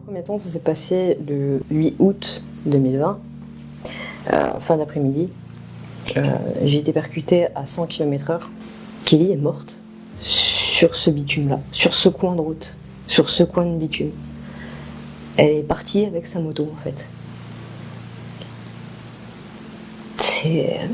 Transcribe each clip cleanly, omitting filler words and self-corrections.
premier temps, ça s'est passé le 8 août 2020, fin d'après-midi. J'ai été percutée à 100 km/h. Kelly est morte sur ce bitume-là, sur ce coin de route, sur ce coin de bitume. Elle est partie avec sa moto, en fait. C'est...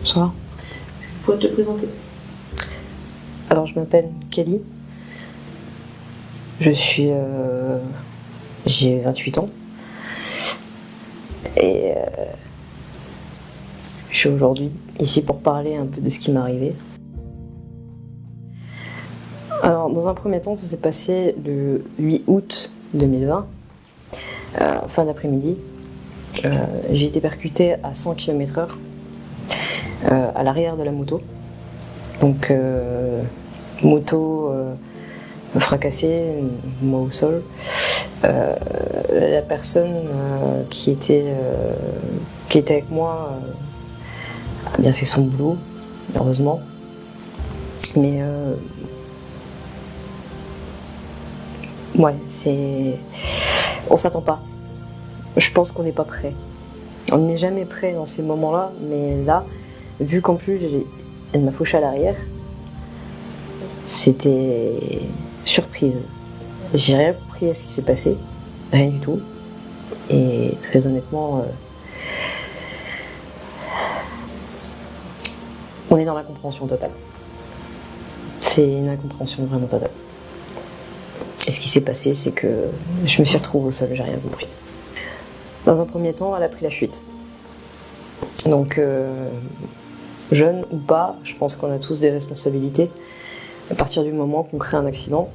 Bonsoir. Tu pourrais te présenter? Alors, je m'appelle Kelly. J'ai 28 ans. Et je suis aujourd'hui ici pour parler un peu de ce qui m'est arrivé. Alors, dans un premier temps, ça s'est passé le 8 août 2020, fin d'après-midi. J'ai été percutée à 100 km/h à l'arrière de la moto. Donc, moto fracassée, moi au sol. La personne qui était avec moi a bien fait son boulot, heureusement. Mais ouais, on s'attend pas. Je pense qu'on n'est pas prêt. On n'est jamais prêt dans ces moments-là, mais là, vu qu'en plus elle m'a fauché à l'arrière, c'était surprise. J'ai rien compris à ce qui s'est passé, rien du tout. Et très honnêtement, on est dans l'incompréhension totale. C'est une incompréhension vraiment totale. Et ce qui s'est passé, c'est que je me suis retrouvée au sol, j'ai rien compris. Dans un premier temps, elle a pris la fuite. Donc, jeune ou pas, je pense qu'on a tous des responsabilités. À partir du moment qu'on crée un accident,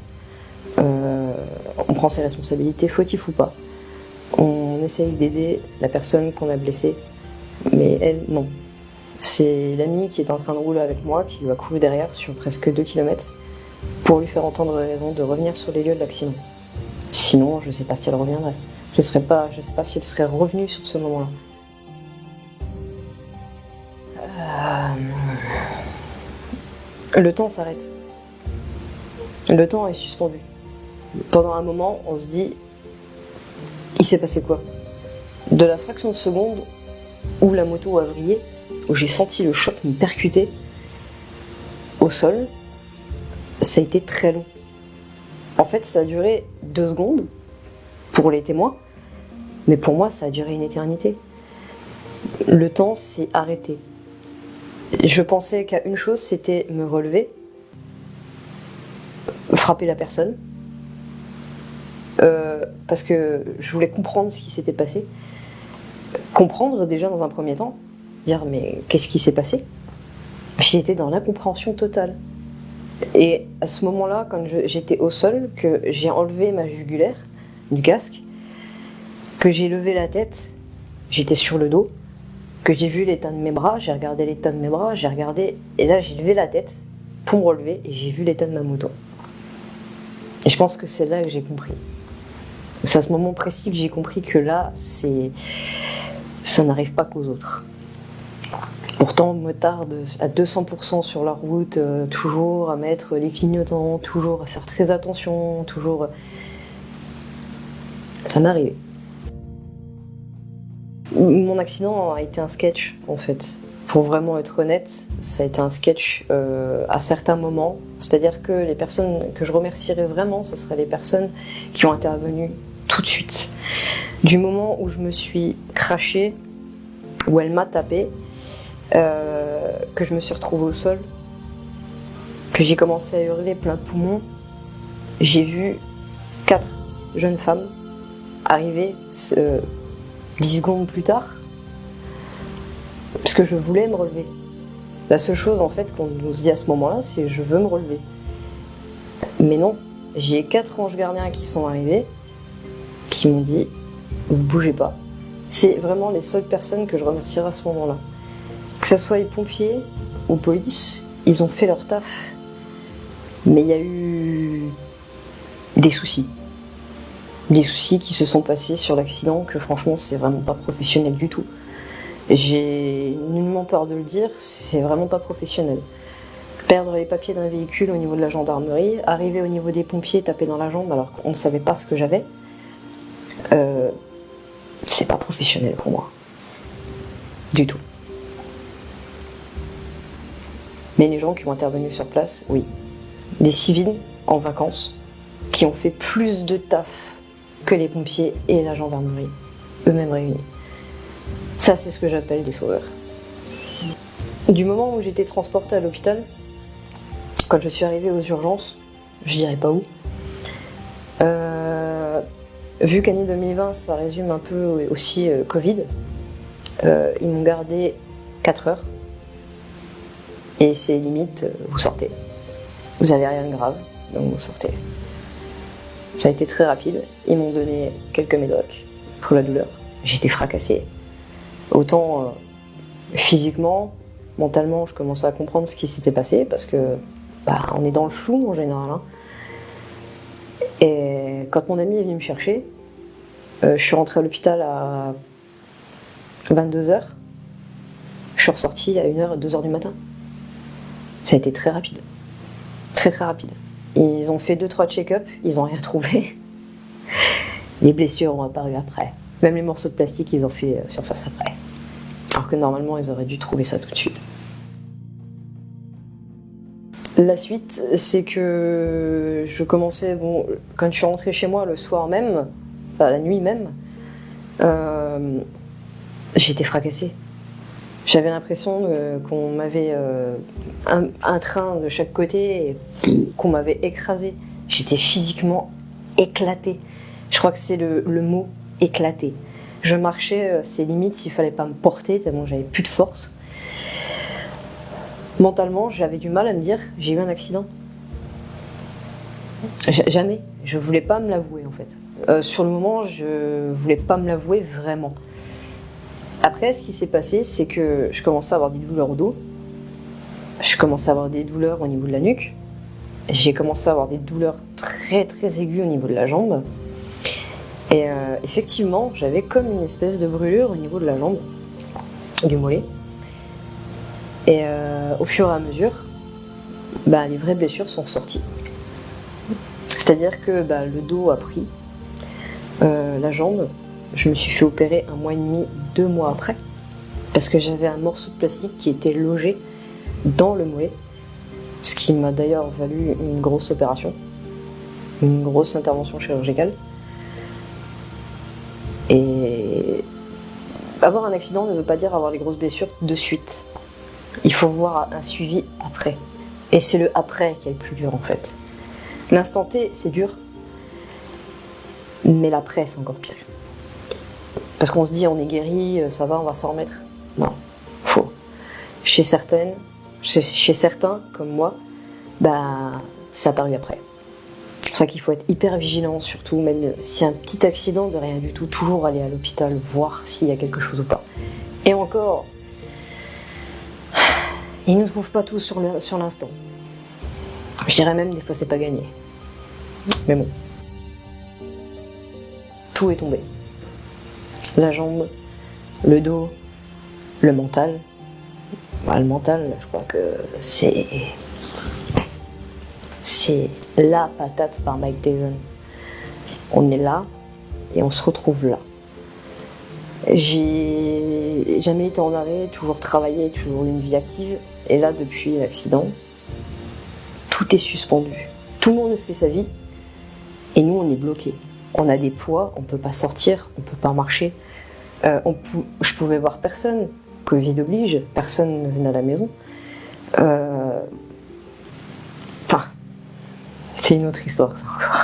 on prend ses responsabilités, fautif ou pas. On essaye d'aider la personne qu'on a blessée, mais elle, non. C'est l'ami qui est en train de rouler avec moi qui lui a couru derrière sur presque 2 km pour lui faire entendre raison de revenir sur les lieux de l'accident. Sinon, je ne sais pas si elle reviendrait. Je ne sais pas si elle serait revenue sur ce moment-là. Le temps s'arrête. Le temps est suspendu. Pendant un moment, on se dit, il s'est passé quoi? De la fraction de seconde où la moto a vrillé, où j'ai senti le choc me percuter au sol, ça a été très long. En fait, ça a duré 2 secondes pour les témoins, mais pour moi, ça a duré une éternité. Le temps s'est arrêté. Je pensais qu'à une chose, c'était me relever, frapper la personne, parce que je voulais comprendre ce qui s'était passé. Comprendre déjà dans un premier temps, dire mais qu'est-ce qui s'est passé? J'étais dans l'incompréhension totale. Et à ce moment-là, quand j'étais au sol, que j'ai enlevé ma jugulaire du casque, que j'ai levé la tête, j'étais sur le dos, que j'ai vu l'état de mes bras, j'ai regardé l'état de mes bras, et là j'ai levé la tête pour me relever et j'ai vu l'état de ma moto. Et je pense que c'est là que j'ai compris. C'est à ce moment précis que j'ai compris que là, ça n'arrive pas qu'aux autres. Pourtant, on me tarde à 200% sur la route, toujours à mettre les clignotants, toujours à faire très attention, toujours... Ça m'est arrivé. Mon accident a été un sketch, en fait. Pour vraiment être honnête, ça a été un sketch à certains moments. C'est-à-dire que les personnes que je remercierais vraiment, ce seraient les personnes qui ont intervenu tout de suite. Du moment où je me suis crashée, où elle m'a tapé, que je me suis retrouvée au sol, que j'ai commencé à hurler plein poumon, j'ai vu 4 jeunes femmes arriver 10 secondes plus tard, parce que je voulais me relever. La seule chose en fait qu'on nous dit à ce moment-là, c'est je veux me relever. Mais non, j'ai 4 anges gardiens qui sont arrivés, qui m'ont dit vous bougez pas. C'est vraiment les seules personnes que je remercierai à ce moment-là. Que ce soit les pompiers ou police, ils ont fait leur taf. Mais il y a eu des soucis. des soucis qui se sont passés sur l'accident, que franchement c'est vraiment pas professionnel du tout. J'ai nullement peur de le dire, c'est vraiment pas professionnel. Perdre les papiers d'un véhicule au niveau de la gendarmerie, arriver au niveau des pompiers, taper dans la jambe alors qu'on ne savait pas ce que j'avais, c'est pas professionnel pour moi. Du tout. Mais les gens qui ont intervenu sur place, oui. Des civils en vacances qui ont fait plus de taf que les pompiers et la gendarmerie, eux-mêmes réunis. Ça, c'est ce que j'appelle des sauveurs. Du moment où j'étais transportée à l'hôpital, quand je suis arrivée aux urgences, je dirais pas où, vu qu'année 2020, ça résume un peu aussi Covid, ils m'ont gardé 4 heures. Et c'est limite, vous sortez. Vous avez rien de grave, donc vous sortez. Ça a été très rapide. Ils m'ont donné quelques médocs pour la douleur. J'étais fracassée. Autant physiquement, mentalement, je commençais à comprendre ce qui s'était passé parce que on est dans le flou en général. Hein. Et quand mon ami est venu me chercher, je suis rentrée à l'hôpital à 22h. Je suis ressortie à 1h, 2h du matin. Ça a été très rapide. Très très rapide. Ils ont fait 2-3 check-up, ils n'ont rien trouvé. Les blessures ont apparu après. Même les morceaux de plastique, ils ont fait surface après. Alors que normalement, ils auraient dû trouver ça tout de suite. La suite, c'est que je commençais, quand je suis rentrée chez moi le soir même, enfin la nuit même, j'étais fracassée. J'avais l'impression qu'on m'avait un train de chaque côté et qu'on m'avait écrasée. J'étais physiquement éclatée. Je crois que c'est le mot éclatée. Je marchais, c'est limite s'il fallait pas me porter tellement j'avais plus de force. Mentalement, j'avais du mal à me dire j'ai eu un accident. Jamais. Je voulais pas me l'avouer en fait. Sur le moment, je voulais pas me l'avouer vraiment. Après, ce qui s'est passé, c'est que je commençais à avoir des douleurs au dos. Je commençais à avoir des douleurs au niveau de la nuque. J'ai commencé à avoir des douleurs très très aiguës au niveau de la jambe. Et effectivement, j'avais comme une espèce de brûlure au niveau de la jambe, du mollet. Et au fur et à mesure, les vraies blessures sont sorties. C'est-à-dire que le dos a pris, la jambe. Je me suis fait opérer 1 mois et demi, 2 mois après, parce que j'avais un morceau de plastique qui était logé dans le mollet, ce qui m'a d'ailleurs valu une grosse opération, une grosse intervention chirurgicale. Et avoir un accident ne veut pas dire avoir les grosses blessures de suite. Il faut voir un suivi après. Et c'est le après qui est le plus dur en fait. L'instant T, c'est dur, mais l'après, c'est encore pire. Parce qu'on se dit on est guéri, ça va, on va s'en remettre. Non, faux. Chez certains, comme moi, ça a apparu après. C'est pour ça qu'il faut être hyper vigilant, surtout même s'il y a un petit accident de rien du tout, toujours aller à l'hôpital, voir s'il y a quelque chose ou pas. Et encore, ils ne trouvent pas tout sur l'instant. Je dirais même des fois c'est pas gagné. Mais bon. Tout est tombé. La jambe, le dos, le mental. Le mental, je crois que c'est la patate par Mike Tyson. On est là et on se retrouve là. J'ai jamais été en arrêt, toujours travaillé, toujours eu une vie active. Et là, depuis l'accident, tout est suspendu. Tout le monde fait sa vie et nous, on est bloqués. On a des poids, on peut pas sortir, on peut pas marcher. Je pouvais voir personne, Covid oblige, personne ne venait à la maison. C'est une autre histoire, ça encore.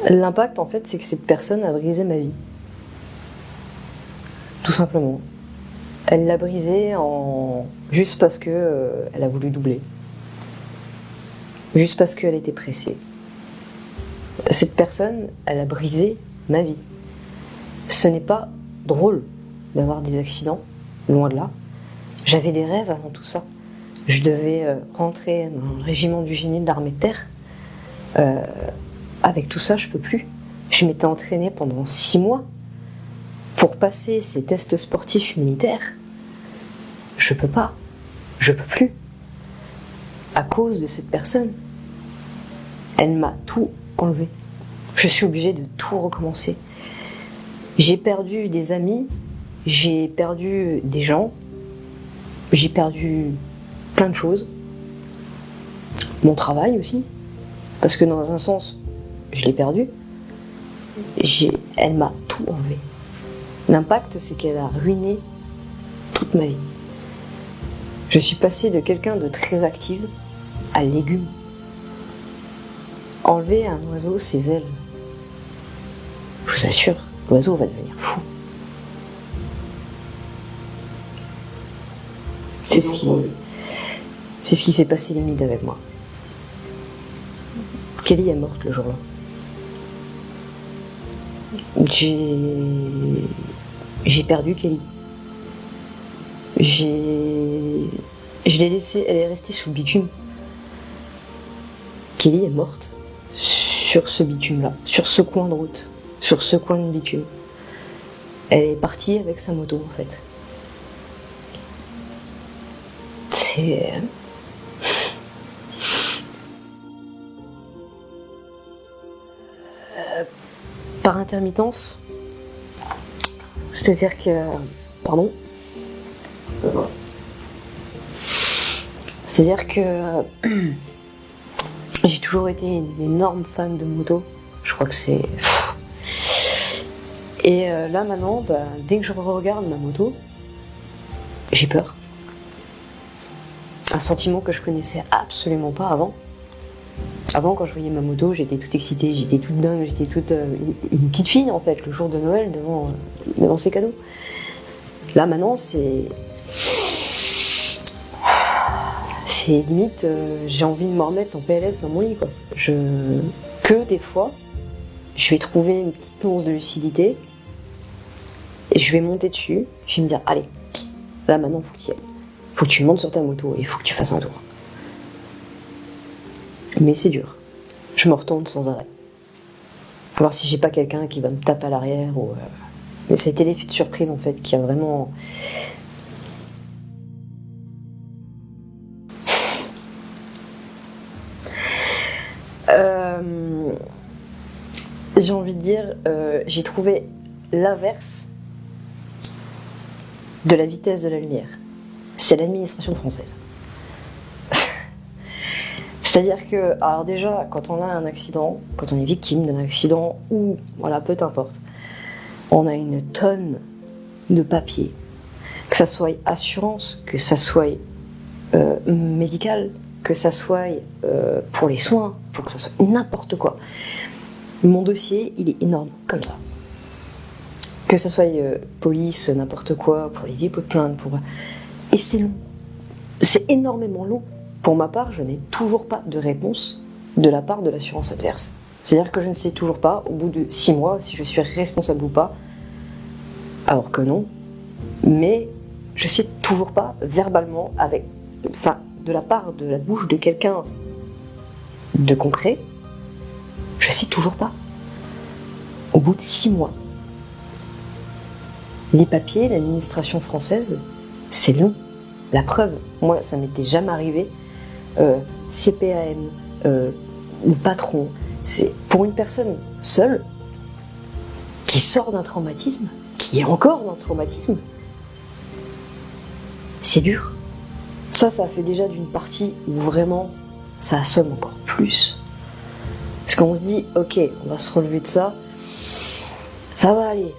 L'impact, en fait, c'est que cette personne a brisé ma vie. Tout simplement. Elle l'a brisée juste parce que elle a voulu doubler. Juste parce qu'elle était pressée. Cette personne, elle a brisé ma vie. Ce n'est pas drôle d'avoir des accidents, loin de là. J'avais des rêves avant tout ça. je devais rentrer dans le régiment du génie de l'armée de terre. Avec tout ça, je peux plus. Je m'étais entraînée pendant 6 mois pour passer ces tests sportifs militaires. Je peux pas. Je peux plus. À cause de cette personne. Elle m'a tout enlevé. Je suis obligée de tout recommencer. J'ai perdu des amis, j'ai perdu des gens, j'ai perdu plein de choses. Mon travail aussi. Parce que dans un sens, je l'ai perdu. Elle m'a tout enlevé. L'impact, c'est qu'elle a ruiné toute ma vie. Je suis passée de quelqu'un de très active à légume. Enlever à un oiseau ses ailes, je vous assure, l'oiseau va devenir fou. C'est ce qui s'est passé limite avec moi. Kelly est morte le jour-là. J'ai perdu Kelly. Je l'ai laissée, elle est restée sous le bitume. Kelly est morte sur ce bitume-là, sur ce coin de route, sur ce coin de bitume. Elle est partie avec sa moto en fait. C'est... par intermittence, c'est-à-dire que... Pardon. C'est-à-dire que j'ai toujours été une énorme fan de moto. Je crois que c'est... Et là maintenant, dès que je regarde ma moto, j'ai peur. Un sentiment que je connaissais absolument pas avant. Avant, quand je voyais ma moto, j'étais toute excitée, j'étais toute dingue, j'étais toute une petite fille en fait, le jour de Noël devant ses cadeaux. Là maintenant, c'est limite, j'ai envie de me remettre en PLS dans mon lit quoi. Que des fois, je vais trouver une petite once de lucidité, et je vais monter dessus, je vais me dire allez, là maintenant faut que tu y ailles. Faut que tu montes sur ta moto et il faut que tu fasses un tour. Mais c'est dur. Je me retourne sans arrêt. Faut voir si j'ai pas quelqu'un qui va me taper à l'arrière ou... Mais ça a été l'effet de surprise en fait qui a vraiment... J'ai envie de dire, j'ai trouvé l'inverse de la vitesse de la lumière. C'est l'administration française. C'est-à-dire que, alors déjà, quand on a un accident, quand on est victime d'un accident, ou, voilà, peu importe, on a une tonne de papiers, que ça soit assurance, que ça soit médical, que ça soit pour les soins, pour que ça soit n'importe quoi. Mon dossier, il est énorme, comme ça. Que ça soit police, n'importe quoi, pour les dépôts de plainte, pour... Et c'est long. C'est énormément long. Pour ma part, je n'ai toujours pas de réponse de la part de l'assurance adverse. C'est-à-dire que je ne sais toujours pas, au bout de 6 mois, si je suis responsable ou pas. Alors que non. Mais je sais toujours pas, verbalement, de la part de la bouche de quelqu'un de concret, je sais toujours pas. Au bout de 6 mois. Les papiers, l'administration française, c'est long. La preuve, moi, ça m'était jamais arrivé. CPAM, le patron, c'est pour une personne seule qui sort d'un traumatisme, qui est encore dans le traumatisme, c'est dur. Ça fait déjà d'une partie où vraiment ça assomme encore plus. Parce qu'on se dit, ok, on va se relever de ça, ça va aller.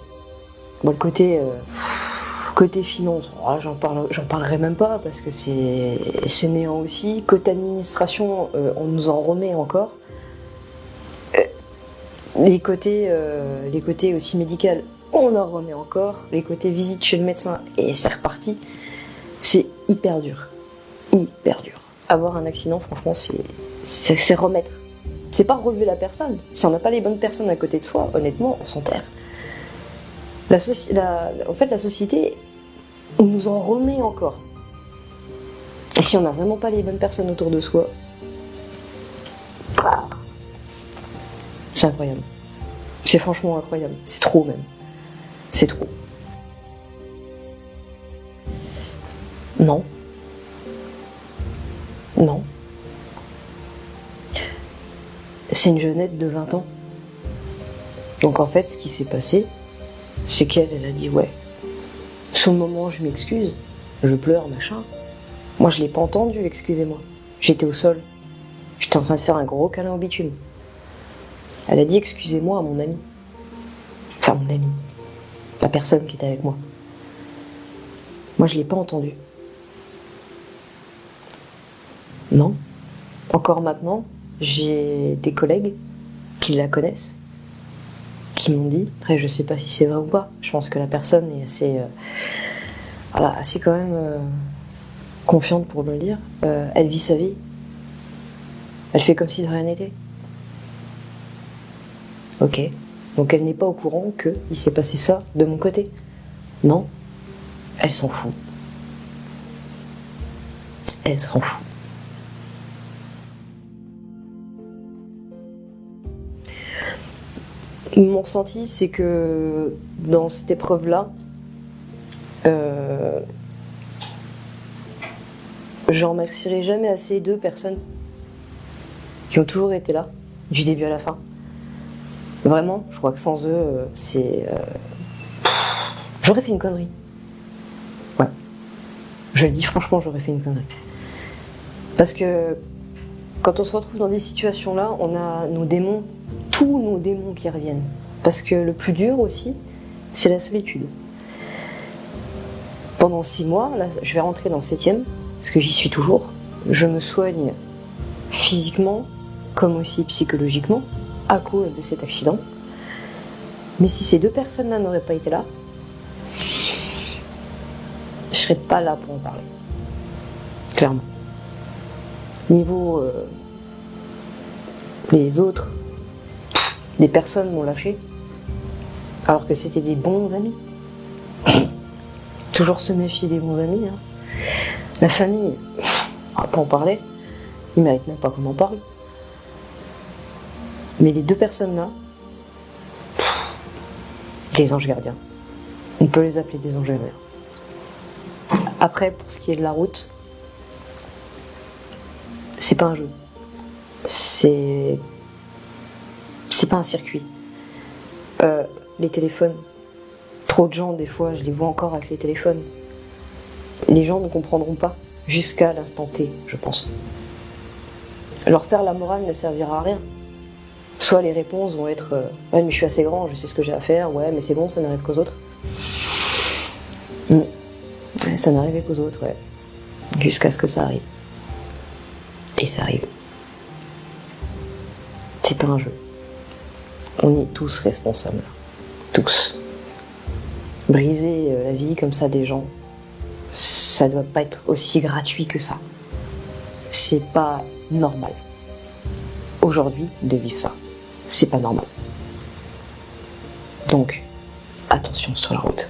Bon, le côté finance, j'en parlerai même pas parce que c'est néant aussi. Côté administration, on nous en remet encore. Les côtés aussi médical, on en remet encore. Les côtés visite chez le médecin, et c'est reparti. C'est hyper dur. Hyper dur. Avoir un accident, franchement, c'est remettre. C'est pas relever la personne. Si on n'a pas les bonnes personnes à côté de soi, honnêtement, on s'enterre. En fait, la société nous en remet encore. Et si on n'a vraiment pas les bonnes personnes autour de soi, c'est incroyable. C'est franchement incroyable. C'est trop même. C'est trop. Non. Non. C'est une jeunette de 20 ans. Donc en fait, ce qui s'est passé, c'est qu'elle a dit ouais. Sur le moment, je m'excuse, je pleure, machin. Moi, je l'ai pas entendu, excusez-moi. J'étais au sol. J'étais en train de faire un gros câlin au bitume. Elle a dit excusez-moi à mon ami. Enfin, mon ami. La personne qui était avec moi. Moi, je l'ai pas entendu. Non. Encore maintenant, j'ai des collègues qui la connaissent, qui m'ont dit, après je sais pas si c'est vrai ou pas, je pense que la personne est assez, assez quand même confiante pour me le dire, elle vit sa vie, elle fait comme si de rien n'était. Ok, donc elle n'est pas au courant qu'il s'est passé ça de mon côté. Non, elle s'en fout. Elle s'en fout. Mon ressenti, c'est que dans cette épreuve-là, je remercierai jamais assez deux personnes qui ont toujours été là, du début à la fin. Vraiment, je crois que sans eux, j'aurais fait une connerie. Ouais. Je le dis franchement, j'aurais fait une connerie. Parce que quand on se retrouve dans des situations-là, on a nos démons, tous nos démons qui reviennent. Parce que le plus dur aussi, c'est la solitude. Pendant 6 mois, là, je vais rentrer dans le 7e, parce que j'y suis toujours. Je me soigne physiquement, comme aussi psychologiquement, à cause de cet accident. Mais si ces deux personnes-là n'auraient pas été là, je serais pas là pour en parler. Clairement. Niveau les autres, des personnes m'ont lâché, alors que c'était des bons amis. Toujours se méfier des bons amis. Hein. La famille, on va pas en parler, ils méritent même pas qu'on en parle. Mais les deux personnes-là, des anges gardiens. On peut les appeler des anges gardiens. Après, pour ce qui est de la route, c'est pas un jeu. C'est pas un circuit. Les téléphones, trop de gens, des fois, je les vois encore avec les téléphones. Les gens ne comprendront pas jusqu'à l'instant T, je pense. Leur faire la morale ne servira à rien. Soit les réponses vont être ouais, mais je suis assez grand, je sais ce que j'ai à faire, ouais, mais c'est bon, ça n'arrive qu'aux autres. Ça n'arrivait qu'aux autres, ouais. Jusqu'à ce que ça arrive. Et ça arrive. C'est pas un jeu. On est tous responsables. Tous. Briser la vie comme ça des gens, ça doit pas être aussi gratuit que ça. C'est pas normal. Aujourd'hui, de vivre ça. C'est pas normal. Donc, attention sur la route.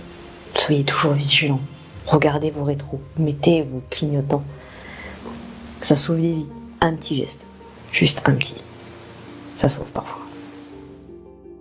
Soyez toujours vigilants. Regardez vos rétros. Mettez vos clignotants. Ça sauve des vies. Un petit geste. Juste un petit. Ça sauve parfois.